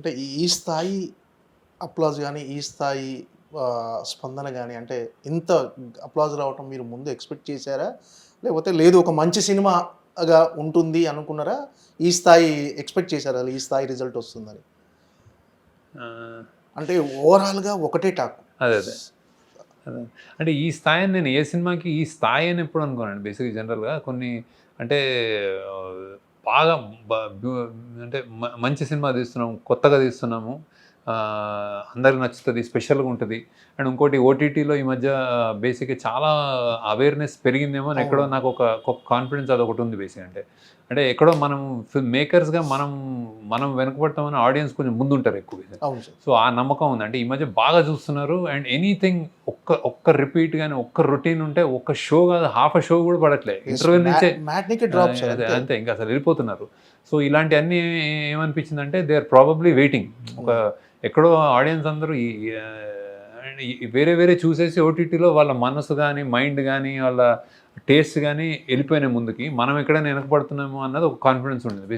అంటే ఈ స్థాయి అప్లాజ్ గాని, ఈ స్థాయి స్పందన గాని అంటే ఇంత అప్లాజ్ రావటం మీరు ముందు ఎక్స్‌పెక్ట్ చేసారా? లేకపోతే లేదు ఒక మంచి సినిమాగా ఉంటుంది అనుకున్నారా? ఈ స్థాయి ఎక్స్‌పెక్ట్ చేసారా? ఈ స్థాయి రిజల్ట్ వస్తుందని? ఆహ్, అంటే ఓవరాల్‌గా ఒకటే టాక్. అదే. అదే. అదే. అంటే ఈ స్థాయి నేను ఏ సినిమాకి ఈ స్థాయి అని ఎప్పుడు అనుకోనండి. బేసిక్‌గా జనరల్‌గా కొన్ని అంటే ఆహ్, బాగా బ బు అంటే మంచి సినిమా తీస్తున్నాము, కొత్తగా తీస్తున్నాము. అందరికి నచ్చుతది, స్పెషల్‌గా ఉంటది. అండ్ ఇంకోటి ఓటీటీలో ఈ మధ్య బేసిక్‌గా చాలా అవేర్‌నెస్ పెరిగిందేమో అని ఎక్కడో అవును. నాకు ఒక కాన్ఫిడెన్స్ అదొకటి ఉంది బేసిక్‌గా అంటే. అంటే ఎక్కడో మనం మేకర్స్‌గా మనం వెనకబడతామని ఆడియన్స్ కొంచెం ముందుంటారు ఎక్కువగా. అవును సార్. సో, ఆ నమ్మకం ఉంది. అంటే ఈ మధ్య బాగా చూస్తున్నారు. అండ్ ఎనీథింగ్ ఒక్క రిపీట్ గాని, ఒక్క రొటీన్ ఉంటే ఒక్క షో కాదు, హాఫ్ ఎ షో కూడా పడట్లే. యెస్. ఇంటర్వెల్ నుంచే మ్యాట్‌నీకే డ్రాప్ సార్ అదే అంతే. అంతే ఇంక అసలు వెళ్ళిపోతున్నారు. సో, ఇలాంటియన్నీ ఏమనిపించిందంటే దే ఆర్ ప్రాబబ్లీ వెయిటింగ్. ఒక హ్మ్. ఎక్కడో ఆడియన్స్ అందరూ వేరే వేరే చూసేసి ఓటీటీలో వాళ్ళ మనసు గాని, మైండ్ గాని, వాళ్ళ టేస్ట్ గాని ఎళ్ళిపోయినాయి ముందుకి. మనం ఎక్కడైనా వెనకబడుతున్నామో అన్నది ఒక కాన్ఫిడెన్స్ ఉండింది.